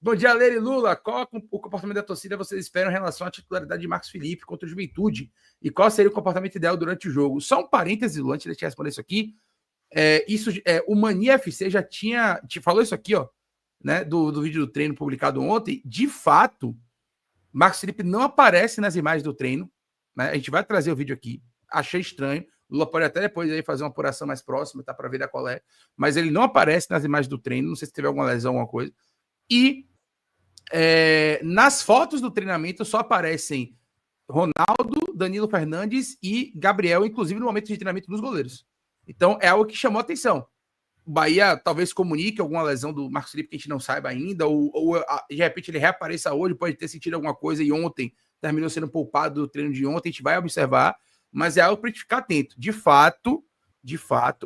Bom dia, Leire Lula. Qual o comportamento da torcida vocês esperam em relação à titularidade de Marcos Felipe contra o Juventude? E qual seria o comportamento ideal durante o jogo? Só um parêntese, Lula, antes de eu responder isso aqui. O Mania FC já te falou isso aqui, ó, né, do vídeo do treino publicado ontem. De fato, Marcos Felipe não aparece nas imagens do treino, né? A gente vai trazer o vídeo aqui. Achei estranho. Lula pode até depois aí fazer uma apuração mais próxima, tá, para ver qual é. Mas ele não aparece nas imagens do treino. Não sei se teve alguma lesão, alguma coisa. E nas fotos do treinamento só aparecem Ronaldo, Danilo Fernandes e Gabriel, inclusive no momento de treinamento dos goleiros. Então é algo que chamou a atenção. O Bahia talvez comunique alguma lesão do Marcos Felipe que a gente não saiba ainda, ou de repente ele reapareça hoje, pode ter sentido alguma coisa e ontem terminou sendo poupado do treino de ontem, a gente vai observar, mas é algo para a gente ficar atento. De fato,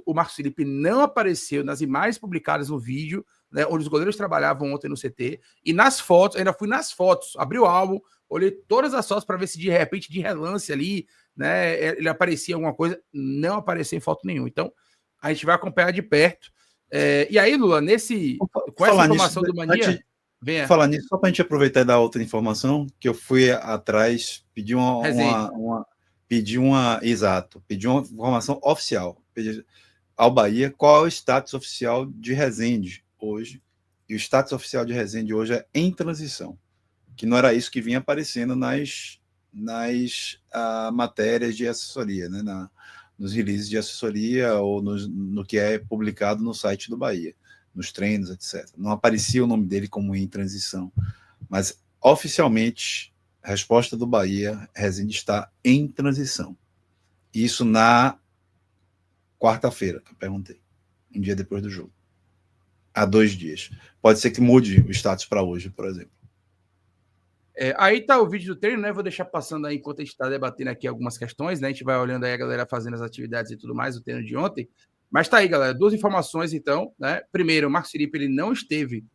o Marcos Felipe não apareceu nas imagens publicadas no vídeo, né, onde os goleiros trabalhavam ontem no CT, e nas fotos, ainda fui nas fotos, abri o álbum, olhei todas as fotos para ver se de repente, de relance ali, né, ele aparecia alguma coisa, não apareceu em foto nenhuma. Então, a gente vai acompanhar de perto. E aí, Lula, com essa informação do Mania... Falar nisso, só para a gente aproveitar e dar outra informação, que eu fui atrás, pedi uma informação oficial, pedi ao Bahia qual é o status oficial de Resende hoje, e o status oficial de Resende hoje é em transição, que não era isso que vinha aparecendo nas matérias de assessoria, né, nos releases de assessoria ou no que é publicado no site do Bahia, nos treinos, etc. Não aparecia o nome dele como em transição, mas oficialmente, a resposta do Bahia, Resende está em transição. Isso na quarta-feira, que eu perguntei, um dia depois do jogo. Há 2 dias. Pode ser que mude o status para hoje, por exemplo. Aí tá o vídeo do treino, né? Vou deixar passando aí enquanto a gente está debatendo aqui algumas questões, né? A gente vai olhando aí a galera fazendo as atividades e tudo mais, o treino de ontem. Mas tá aí, galera, 2 informações, então, né? Primeiro, o Marcos Felipe, ele não esteve,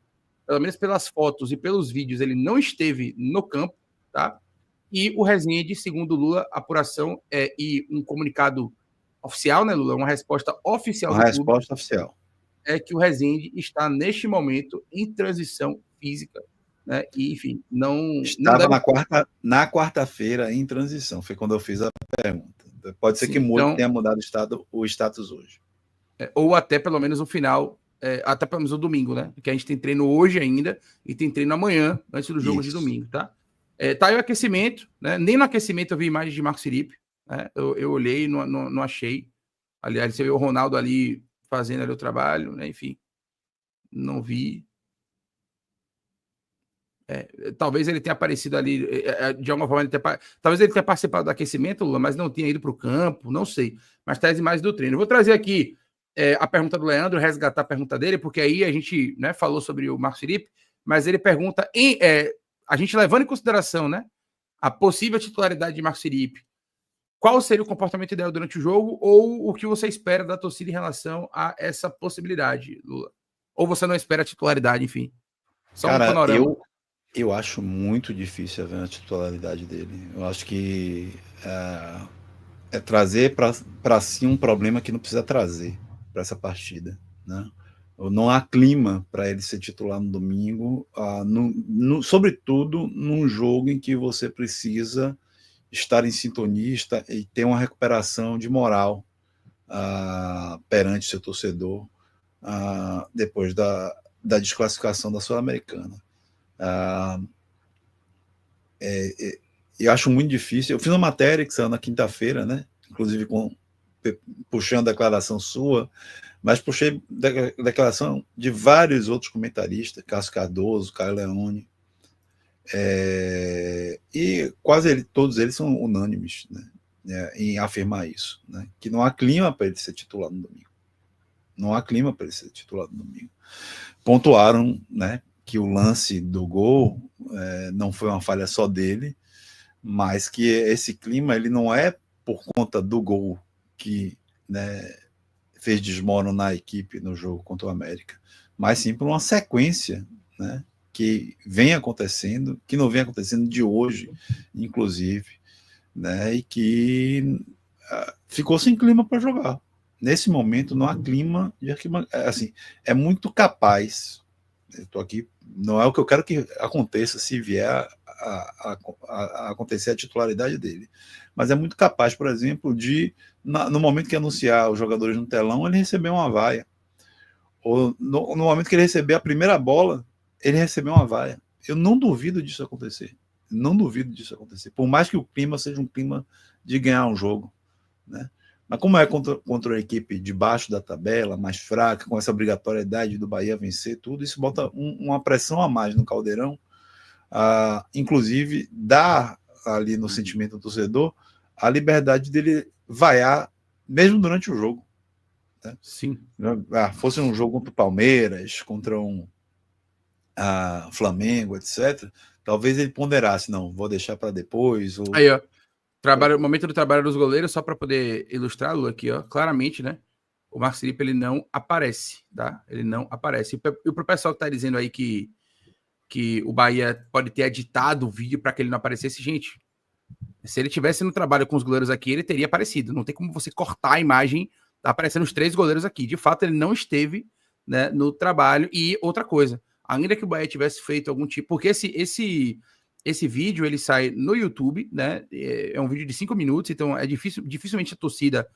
pelo menos pelas fotos e pelos vídeos, ele não esteve no campo, tá? E o Resende, segundo o Lula, apuração e um comunicado oficial, né, Lula? Uma resposta oficial do clube. Uma resposta oficial. É que o Resende está, neste momento, em transição física, né? E, enfim, estava na quarta-feira em transição, foi quando eu fiz a pergunta. Pode ser que mude, então, tenha mudado o status hoje. Ou até pelo menos o final, até pelo menos o domingo, né? Porque a gente tem treino hoje ainda e tem treino amanhã, antes do jogo de domingo, tá? Tá aí o aquecimento, né? Nem no aquecimento eu vi imagem de Marcos Felipe, né? Eu olhei e não achei. Aliás, você viu o Ronaldo ali fazendo ali o trabalho, né? Enfim, não vi. Talvez ele tenha aparecido ali, de alguma forma, talvez ele tenha participado do aquecimento, Lula, mas não tenha ido para o campo, não sei. Mas traz imagens do treino. Eu vou trazer aqui a pergunta do Leandro, resgatar a pergunta dele, porque aí a gente, né, falou sobre o Marcos Felipe, mas ele pergunta, a gente levando em consideração, né, a possível titularidade de Marcos Felipe, qual seria o comportamento ideal durante o jogo ou o que você espera da torcida em relação a essa possibilidade, Lula? Ou você não espera a titularidade, enfim? Só um panorama. Eu acho muito difícil ver a titularidade dele. Eu acho que é trazer para si um problema que não precisa trazer para essa partida, né? Não há clima para ele ser titular no domingo, sobretudo num jogo em que você precisa estar em sintonia e ter uma recuperação de moral perante seu torcedor depois da desclassificação da Sul-Americana. Eu acho muito difícil. Eu fiz uma matéria que saiu na quinta-feira, né? Inclusive puxando a declaração sua, mas puxei declaração de vários outros comentaristas, Cássio Cardoso, Caio Leone, e quase todos eles são unânimes, né, em afirmar isso, né, que não há clima para ele ser titular no domingo. Não há clima para ele ser titular no domingo. Pontuaram, né, que o lance do gol não foi uma falha só dele, mas que esse clima ele não é por conta do gol que, né, fez desmoronar a equipe no jogo contra o América, mas sim por uma sequência, né, que vem acontecendo, que não vem acontecendo de hoje, inclusive, né, e que ficou sem clima para jogar. Nesse momento não há clima de assim, é muito capaz Eu estou aqui, não é o que eu quero que aconteça se vier a acontecer a titularidade dele. Mas é muito capaz, por exemplo, de, no momento que anunciar os jogadores no telão, ele receber uma vaia. Ou no momento que ele receber a primeira bola, ele receber uma vaia. Eu não duvido disso acontecer. Não duvido disso acontecer. Por mais que o clima seja um clima de ganhar um jogo, né? Mas como é contra uma equipe de baixo da tabela, mais fraca, com essa obrigatoriedade do Bahia vencer tudo, isso bota uma pressão a mais no Caldeirão, inclusive dá ali no sentimento do torcedor a liberdade dele vaiar mesmo durante o jogo. Né? Sim. Fosse um jogo contra o Palmeiras, contra um Flamengo, etc., talvez ele ponderasse, não, vou deixar para depois. Ou... Aí, ó. O momento do trabalho dos goleiros, só para poder ilustrá-lo aqui, ó, claramente, né? O Marcos Felipe, ele não aparece, tá? Ele não aparece. E pro pessoal que tá dizendo aí que o Bahia pode ter editado o vídeo para que ele não aparecesse, gente, se ele tivesse no trabalho com os goleiros aqui, ele teria aparecido. Não tem como você cortar a imagem, tá aparecendo os 3 goleiros aqui. De fato, ele não esteve, né, no trabalho. E outra coisa, ainda que o Bahia tivesse feito algum tipo... Porque esse vídeo, ele sai no YouTube, né? É um vídeo de 5 minutos, então é dificilmente a torcida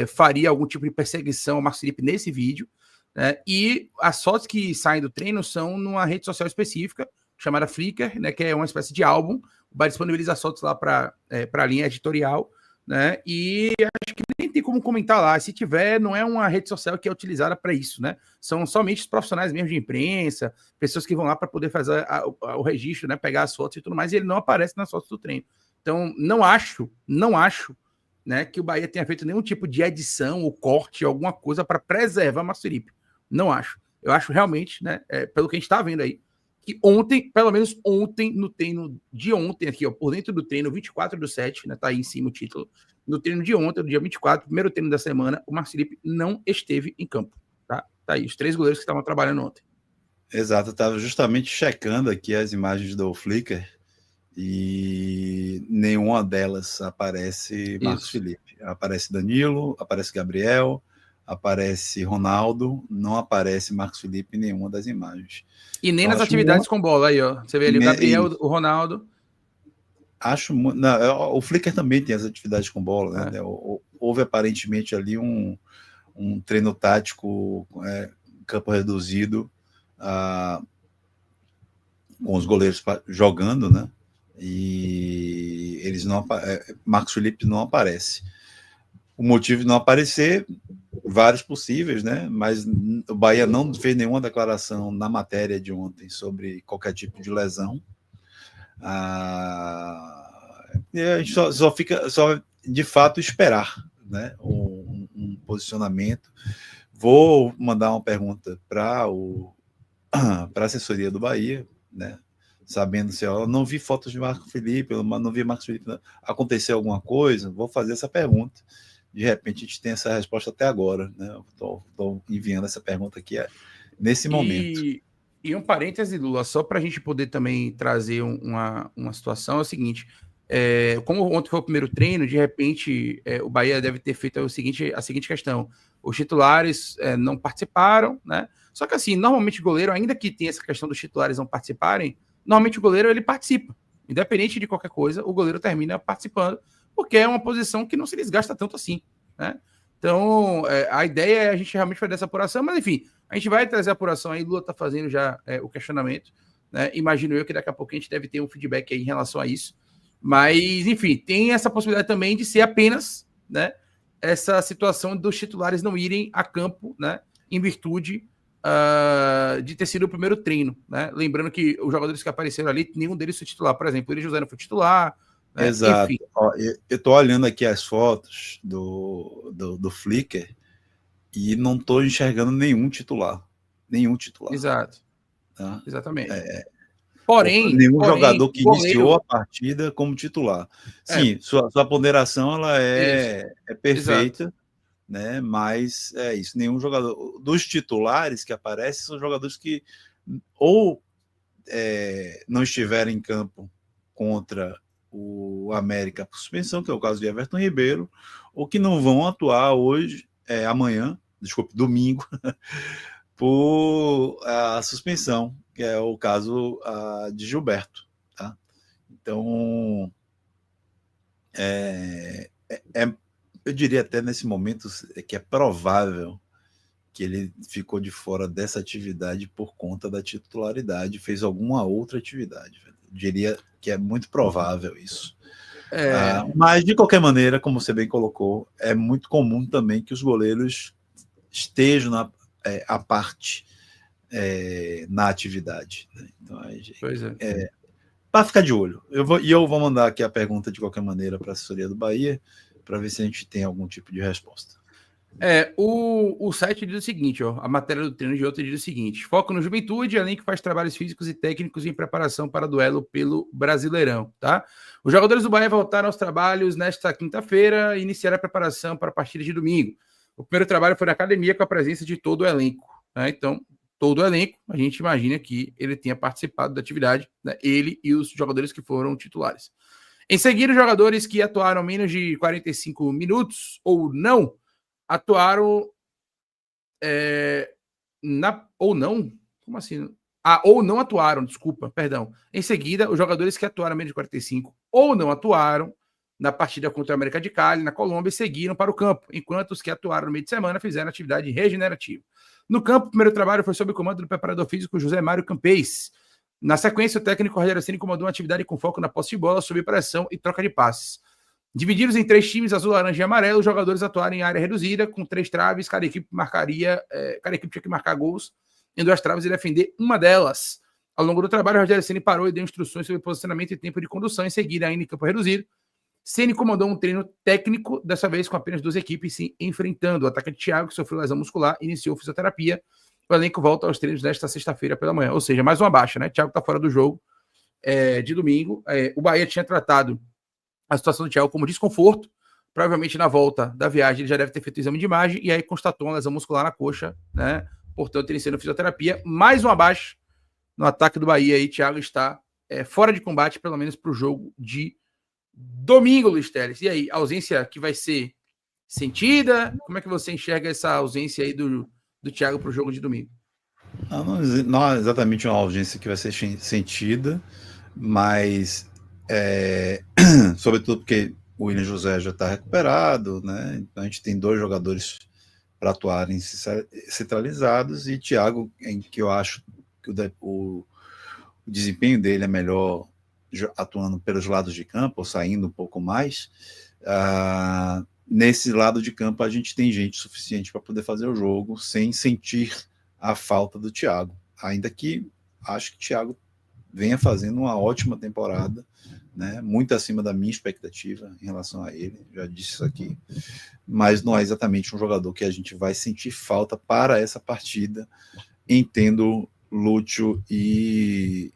faria algum tipo de perseguição ao Marcos Felipe nesse vídeo, né? E as fotos que saem do treino são numa rede social específica, chamada Flickr, né? Que é uma espécie de álbum. O Bahia disponibiliza as fotos lá para a linha editorial, né? E acho que nem tem como comentar lá. Se tiver, não é uma rede social que é utilizada para isso, né? São somente os profissionais mesmo de imprensa, pessoas que vão lá para poder fazer o registro, né? Pegar as fotos e tudo mais, e ele não aparece nas fotos do treino. Então, não acho, né, que o Bahia tenha feito nenhum tipo de edição ou corte, alguma coisa para preservar o Marcos Felipe. Não acho. Eu acho realmente, né, pelo que a gente está vendo aí, que ontem, pelo menos ontem, no treino de ontem, aqui, ó, por dentro do treino, 24/7, né, tá aí em cima o título, no treino de ontem, no dia 24, primeiro treino da semana, o Marcos Felipe não esteve em campo, tá? Tá aí, os 3 goleiros que estavam trabalhando ontem. Exato, eu estava justamente checando aqui as imagens do Flickr e nenhuma delas aparece Marcos Felipe. Aparece Danilo, aparece Gabriel, aparece Ronaldo, não aparece Marcos Felipe em nenhuma das imagens. E nem nas atividades com bola aí, ó. Você vê ali o Gabriel, o Ronaldo. O Flickr também tem as atividades com bola, né? Houve aparentemente ali um treino tático, campo reduzido, com os goleiros jogando, né? E eles não, Marcos Felipe não aparece. O motivo de não aparecer, vários possíveis, né? Mas o Bahia não fez nenhuma declaração na matéria de ontem sobre qualquer tipo de lesão. E a gente só fica de fato esperar, né? Um posicionamento. Vou mandar uma pergunta para a assessoria do Bahia, né? Sabendo se eu não vi fotos de Marcos Felipe, eu não vi Marcos Felipe, aconteceu alguma coisa, vou fazer essa pergunta. De repente a gente tem essa resposta até agora, né? Estou enviando essa pergunta aqui nesse momento. E um parêntese, Lula, só para a gente poder também trazer uma situação, é o seguinte, como ontem foi o primeiro treino, de repente o Bahia deve ter feito a seguinte questão, os titulares não participaram, né? Só que assim, normalmente o goleiro, ainda que tenha essa questão dos titulares não participarem, normalmente o goleiro ele participa. Independente de qualquer coisa, o goleiro termina participando, porque é uma posição que não se desgasta tanto assim, né? Então, a ideia é a gente realmente fazer essa apuração, mas enfim, a gente vai trazer a apuração aí, Lula está fazendo já o questionamento, né? Imagino eu que daqui a pouco a gente deve ter um feedback aí em relação a isso, mas enfim, tem essa possibilidade também de ser apenas, né, essa situação dos titulares não irem a campo, né, em virtude de ter sido o primeiro treino, né? Lembrando que os jogadores que apareceram ali, nenhum deles foi titular. Por exemplo, o Yuri José não foi titular. Né? Exato. Enfim. Ó, eu estou olhando aqui as fotos do Flickr e não estou enxergando nenhum titular. Nenhum titular. Exato. Tá? Exatamente. Nenhum jogador que iniciou a partida como titular. Sim, sua ponderação ela é perfeita. Exato. Né? Mas é isso, nenhum jogador dos titulares que aparecem são jogadores que ou não estiveram em campo contra o América por suspensão, que é o caso de Everton Ribeiro, ou que não vão atuar hoje, domingo, por a suspensão, que é o caso de Gilberto. Tá? Então, eu diria até nesse momento que é provável que ele ficou de fora dessa atividade por conta da titularidade, fez alguma outra atividade. Eu diria que é muito provável isso. Mas, de qualquer maneira, como você bem colocou, é muito comum também que os goleiros estejam à parte na atividade. Né? Então, Pois é. Para ficar de olho. Eu vou mandar aqui a pergunta de qualquer maneira para a assessoria do Bahia, para ver se a gente tem algum tipo de resposta. O site diz o seguinte, ó, a matéria do treino de ontem diz o seguinte: foco no Juventude, além que faz trabalhos físicos e técnicos em preparação para duelo pelo Brasileirão, tá? Os jogadores do Bahia voltaram aos trabalhos nesta quinta-feira e iniciaram a preparação para a partida de domingo. O primeiro trabalho foi na academia com a presença de todo o elenco, né? Então, todo o elenco, a gente imagina que ele tenha participado da atividade, né? Ele e os jogadores que foram titulares. Em seguida, os jogadores que atuaram menos de 45 minutos ou não atuaram ou não? Como assim? Ou não atuaram, desculpa, perdão. Em seguida, os jogadores que atuaram menos de 45 ou não atuaram na partida contra a América de Cali, na Colômbia, seguiram para o campo, enquanto os que atuaram no meio de semana fizeram atividade regenerativa. No campo, o primeiro trabalho foi sob o comando do preparador físico José Mário Campês. Na sequência, o técnico Rogério Ceni comandou uma atividade com foco na posse de bola, sob pressão e troca de passes. Divididos em 3 times, azul, laranja e amarelo, os jogadores atuaram em área reduzida, com 3 traves, cada equipe tinha que marcar gols em 2 traves e defender uma delas. Ao longo do trabalho, o Rogério Ceni parou e deu instruções sobre posicionamento e tempo de condução. Em seguida, ainda em campo reduzido, Ceni comandou um treino técnico, dessa vez com apenas 2 equipes se enfrentando. O atacante Thiago, que sofreu lesão muscular, iniciou fisioterapia. O elenco volta aos treinos nesta sexta-feira pela manhã. Ou seja, mais uma baixa, né? Thiago está fora do jogo de domingo. O Bahia tinha tratado a situação do Thiago como desconforto. Provavelmente na volta da viagem ele já deve ter feito o exame de imagem e aí constatou uma lesão muscular na coxa, né? Portanto, iniciando fisioterapia. Mais uma baixa no ataque do Bahia aí. Thiago está fora de combate, pelo menos para o jogo de domingo, Luiz Teles. E aí, a ausência que vai ser sentida? Como é que você enxerga essa ausência aí do Thiago para o jogo de domingo? Não é exatamente uma ausência que vai ser sentida, mas sobretudo porque o William José já está recuperado, né? Então a gente tem 2 jogadores para atuarem centralizados e Thiago, em que eu acho que o desempenho dele é melhor atuando pelos lados de campo, ou saindo um pouco mais. Nesse lado de campo a gente tem gente suficiente para poder fazer o jogo sem sentir a falta do Thiago, ainda que acho que o Thiago venha fazendo uma ótima temporada, né? Muito acima da minha expectativa em relação a ele, já disse isso aqui, mas não é exatamente um jogador que a gente vai sentir falta para essa partida, entendo Lúcio e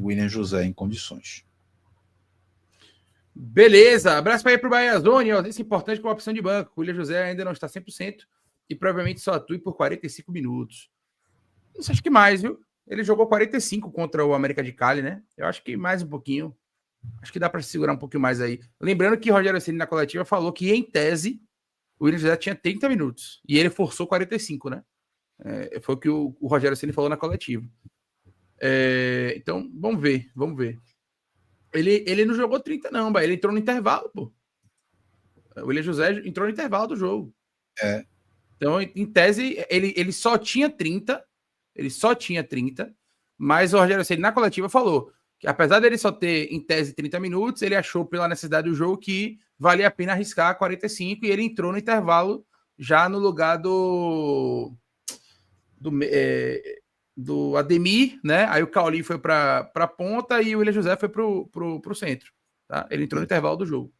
William José em condições. Beleza, abraço para ir para o Bahia Zone, isso é importante com a opção de banco. O William José ainda não está 100% e provavelmente só atue por 45 minutos. Não sei, acho que mais, viu? Ele jogou 45 contra o América de Cali, né? Eu acho que mais um pouquinho. Acho que dá para segurar um pouquinho mais aí. Lembrando que o Rogério Ceni na coletiva falou que, em tese, o William José tinha 30 minutos. E ele forçou 45, né? Foi o que o Rogério Ceni falou na coletiva. Então, vamos ver. Ele não jogou 30, não, ele entrou no intervalo, pô. O William José entrou no intervalo do jogo. Então, em tese, ele só tinha 30. Ele só tinha 30, mas o Rogério Ceni na coletiva falou que, apesar dele só ter, em tese, 30 minutos, ele achou, pela necessidade do jogo, que valia a pena arriscar 45 e ele entrou no intervalo já no lugar do Ademir, né? Aí o Cauli foi para a ponta e o William José foi para o centro. Tá? Ele entrou no intervalo do jogo.